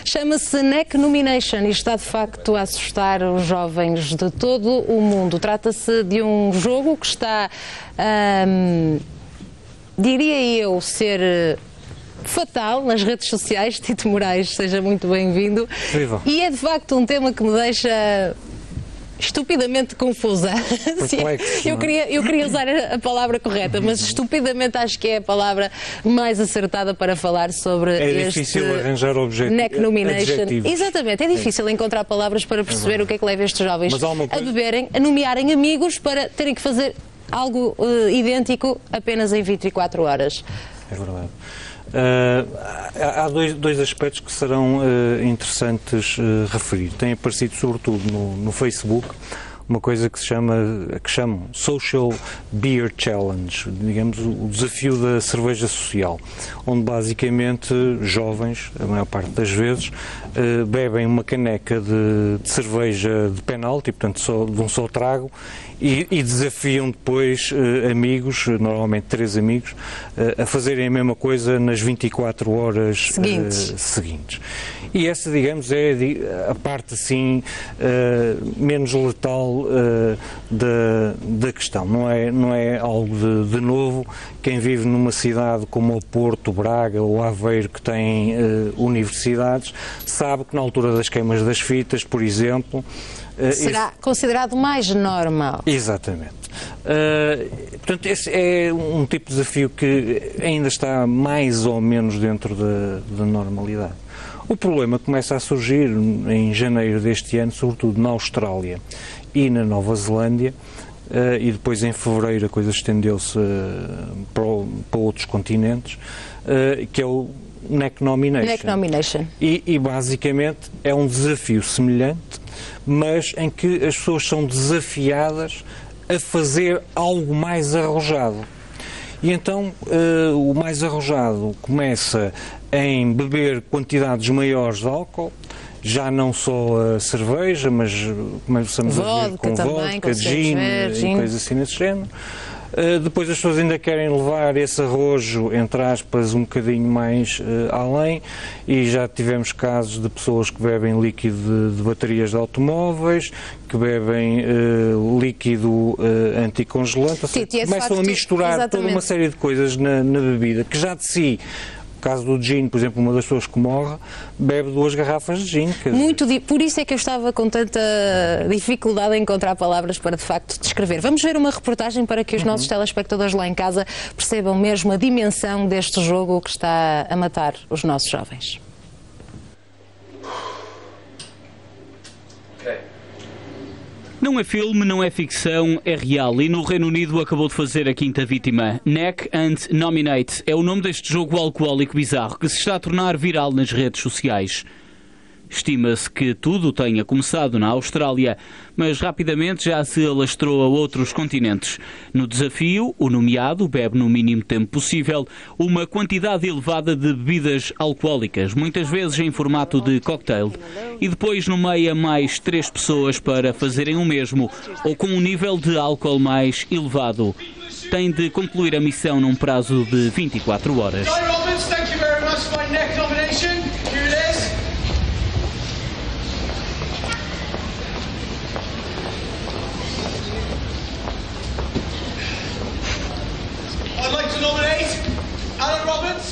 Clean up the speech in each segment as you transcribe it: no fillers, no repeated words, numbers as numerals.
Chama-se Neck Nomination e está de facto a assustar os jovens de todo o mundo. Trata-se de um jogo que está, diria eu, ser fatal nas redes sociais. Tito Moraes, seja muito bem-vindo. E é de facto um tema que me deixa estupidamente confusa. Perplexo, eu queria usar a palavra correta, mas estupidamente acho que é a palavra mais acertada para falar sobre este difícil arranjar Neck Nomination. adjetivos. Exatamente, é difícil encontrar palavras para perceber o que é que leva estes jovens a beberem, a nomearem amigos para terem que fazer algo idêntico apenas em 24 horas. É verdade. Há dois aspectos que serão interessantes referir. Tem aparecido sobretudo no Facebook uma coisa que chamam Social Beer Challenge, digamos, o desafio da cerveja social, onde basicamente jovens, a maior parte das vezes, bebem uma caneca de cerveja de penalti, portanto de um só trago, e desafiam depois amigos, normalmente 3 amigos, a fazerem a mesma coisa nas 24 horas seguintes. E essa, digamos, é a parte assim menos letal da questão. Não é algo de novo. Quem vive numa cidade como o Porto, Braga ou Aveiro, que tem universidades, sabe que na altura das queimas das fitas, por exemplo, será considerado mais normal. Exatamente. Portanto, esse é um tipo de desafio que ainda está mais ou menos dentro da normalidade. O problema começa a surgir em janeiro deste ano, sobretudo na Austrália e na Nova Zelândia, e depois em fevereiro a coisa estendeu-se para outros continentes, que é o Neck Nomination. E basicamente é um desafio semelhante, mas em que as pessoas são desafiadas a fazer algo mais arrojado. E então o mais arrojado começa em beber quantidades maiores de álcool, já não só a cerveja, mas começamos a ver com vodka, gin e coisas assim desse género. Depois as pessoas ainda querem levar esse arrojo, entre aspas, um bocadinho mais além, e já tivemos casos de pessoas que bebem líquido de baterias de automóveis, que bebem líquido anticongelante, começam a misturar toda uma série de coisas na bebida, que já de si, no caso do gin, por exemplo, uma das pessoas que morre, bebe 2 garrafas de gin. Por isso é que eu estava com tanta dificuldade em encontrar palavras para, de facto, descrever. Vamos ver uma reportagem para que os nossos telespectadores lá em casa percebam mesmo a dimensão deste jogo que está a matar os nossos jovens. Não é filme, não é ficção, é real. E no Reino Unido acabou de fazer a 5ª vítima. Neck and Nominate é o nome deste jogo alcoólico bizarro que se está a tornar viral nas redes sociais. Estima-se que tudo tenha começado na Austrália, mas rapidamente já se alastrou a outros continentes. No desafio, o nomeado bebe no mínimo tempo possível uma quantidade elevada de bebidas alcoólicas, muitas vezes em formato de cocktail, e depois nomeia mais 3 pessoas para fazerem o mesmo, ou com um nível de álcool mais elevado. Tem de concluir a missão num prazo de 24 horas.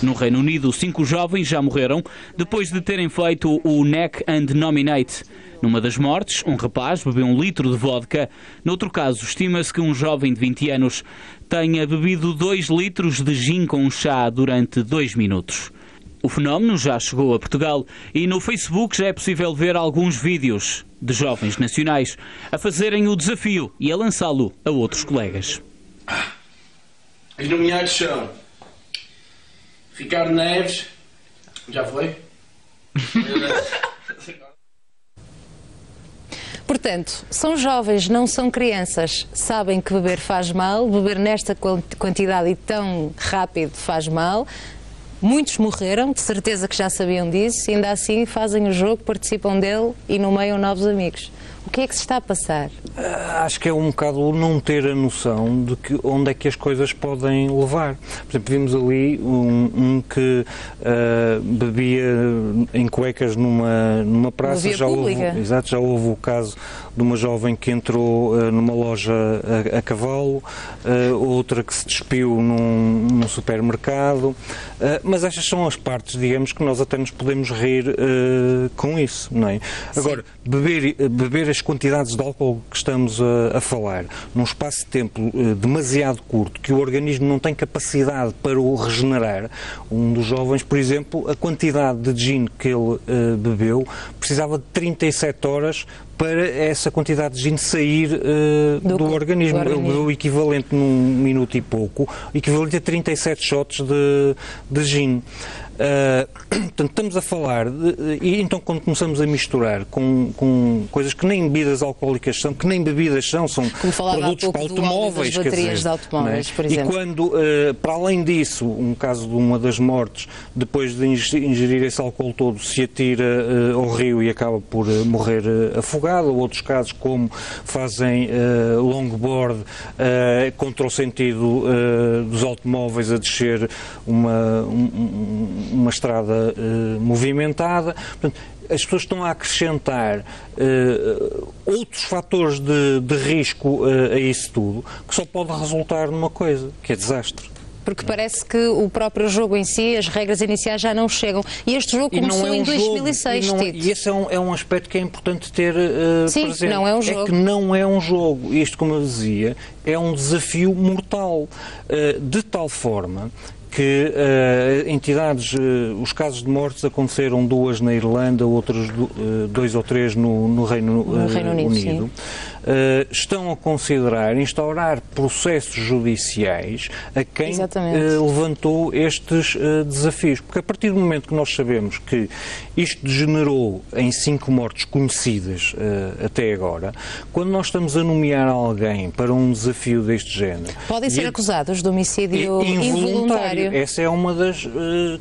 No Reino Unido, 5 jovens já morreram depois de terem feito o Neck and Nominate. Numa das mortes, um rapaz bebeu 1 litro de vodka. Noutro caso, estima-se que um jovem de 20 anos tenha bebido 2 litros de gin com chá durante 2 minutos. O fenómeno já chegou a Portugal e no Facebook já é possível ver alguns vídeos de jovens nacionais a fazerem o desafio e a lançá-lo a outros colegas. Os nomeados são Ricardo Neves, já foi? Portanto, são jovens, não são crianças. Sabem que beber faz mal, beber nesta quantidade e tão rápido faz mal. Muitos morreram, de certeza que já sabiam disso, e ainda assim fazem o jogo, participam dele e nomeiam novos amigos. O que é que se está a passar? Acho que é um bocado não ter a noção de que onde é que as coisas podem levar. Por exemplo, vimos ali um que bebia em cuecas numa praça. Já houve o caso de uma jovem que entrou numa loja a cavalo, outra que se despiu num supermercado, mas estas são as partes, digamos, que nós até nos podemos rir com isso, não é? Agora, beber as quantidades de álcool que estamos a falar num espaço de tempo demasiado curto, que o organismo não tem capacidade para o regenerar. Um dos jovens, por exemplo, a quantidade de gin que ele bebeu precisava de 37 horas para essa quantidade de gin sair do organismo. Ele bebeu o equivalente num minuto e pouco, o equivalente a 37 shots de gin. Portanto, estamos a falar, e então quando começamos a misturar com coisas que nem bebidas alcoólicas são, que nem bebidas são produtos para automóveis, baterias de automóveis, por exemplo. E quando, para além disso, um caso de uma das mortes, depois de ingerir esse álcool todo, se atira ao rio e acaba por morrer afogado, ou outros casos como fazem longboard contra o sentido dos automóveis a descer uma estrada movimentada. Portanto, as pessoas estão a acrescentar outros fatores de risco a isso tudo, que só pode resultar numa coisa, que é desastre. Porque parece que o próprio jogo em si, as regras iniciais já não chegam. E este jogo começou em 2006, Tito. E esse é um aspecto que é importante ter presente. Sim, não é um jogo. É que não é um jogo. Isto, como eu dizia, é um desafio mortal. De tal forma que entidades, os casos de mortes aconteceram 2 na Irlanda, outros 2 ou 3 no Reino Unido. Estão a considerar instaurar processos judiciais a quem levantou estes desafios. Porque a partir do momento que nós sabemos que isto degenerou em 5 mortes conhecidas até agora, quando nós estamos a nomear alguém para um desafio deste género... Podem ser acusados de homicídio involuntário. Essa é uma das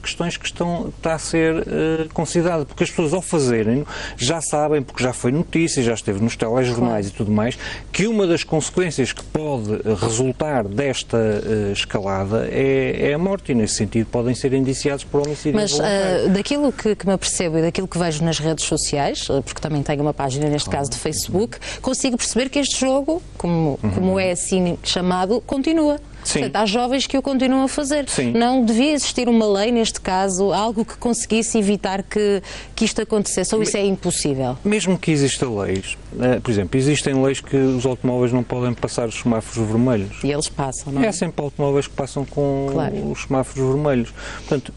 questões que está a ser considerada, porque as pessoas ao fazerem já sabem, porque já foi notícia, já esteve nos telejornais e tudo mais, que uma das consequências que pode resultar desta escalada é a morte, e nesse sentido podem ser indiciados por homicídio involuntário. Mas daquilo que me apercebo e daquilo que vejo nas redes sociais, porque também tenho uma página neste caso de Facebook, consigo perceber que este jogo, como é assim chamado, continua. Sim. Portanto, há jovens que o continuam a fazer. Sim. Não devia existir uma lei, neste caso, algo que conseguisse evitar que isto acontecesse, ou isso é impossível? Mesmo que exista leis, por exemplo, existem leis que os automóveis não podem passar os semáforos vermelhos. E eles passam, não é? É sempre automóveis que passam com os semáforos vermelhos. Portanto,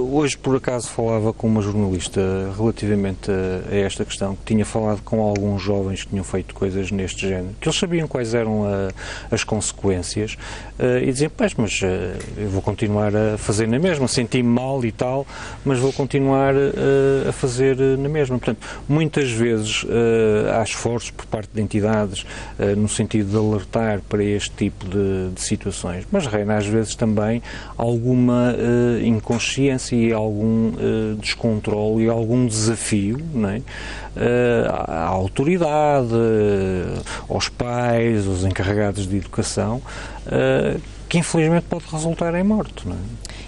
hoje por acaso falava com uma jornalista relativamente a esta questão, que tinha falado com alguns jovens que tinham feito coisas neste género, que eles sabiam quais eram as consequências, e diziam, pois, mas eu vou continuar a fazer na mesma, senti-me mal e tal, mas vou continuar a fazer na mesma. Portanto, muitas vezes há esforços por parte de entidades no sentido de alertar para este tipo de situações, mas reina às vezes também alguma inconsciência e algum descontrole e algum desafio, não é? À autoridade, aos pais, aos encarregados de educação, que infelizmente pode resultar em morte, não é?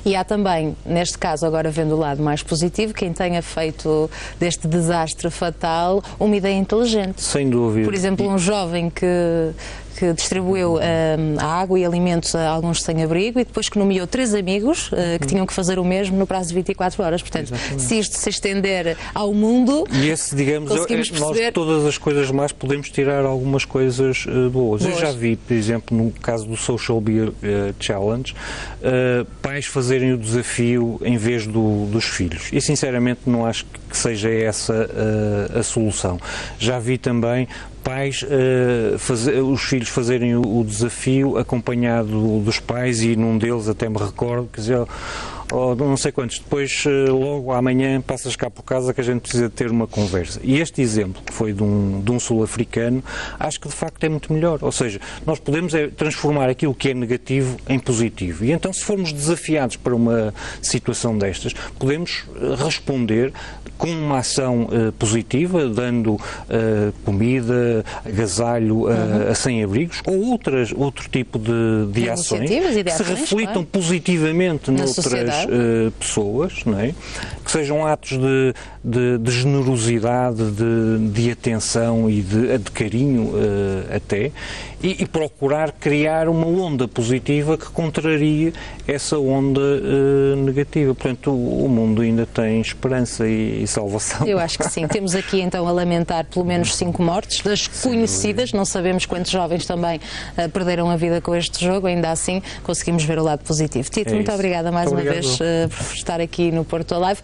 E há também, neste caso, agora vendo o lado mais positivo, quem tenha feito deste desastre fatal uma ideia inteligente. Sem dúvida. Por exemplo, um jovem que distribuiu a água e alimentos a alguns sem-abrigo e depois que nomeou 3 amigos que tinham que fazer o mesmo no prazo de 24 horas. Portanto, se isto se estender ao mundo, e esse, digamos, nós de todas as coisas más podemos tirar algumas coisas boas. Eu já vi, por exemplo, no caso do Social Beer Challenge, pais fazerem o desafio em vez dos filhos. E, sinceramente, não acho que seja essa a solução. Já vi também pais, os filhos fazerem o desafio acompanhado dos pais, e num deles até me recordo que dizia: ou não sei quantos, depois logo amanhã passas cá por casa que a gente precisa ter uma conversa. E este exemplo, que foi de um sul-africano, acho que de facto é muito melhor. Ou seja, nós podemos transformar aquilo que é negativo em positivo. E então, se formos desafiados para uma situação destas, podemos responder com uma ação positiva, dando comida, agasalho a sem-abrigos, ou outro tipo de ações que se reflitam positivamente noutras pessoas, não é? Que sejam atos de generosidade, de atenção e de carinho até, e procurar criar uma onda positiva que contrarie essa onda negativa. Portanto, o mundo ainda tem esperança e salvação. Eu acho que sim. Temos aqui então a lamentar pelo menos 5 mortes, das conhecidas, não sabemos quantos jovens também perderam a vida com este jogo, ainda assim conseguimos ver o lado positivo. Tito, muito obrigada mais uma vez por estar aqui no Porto Alive.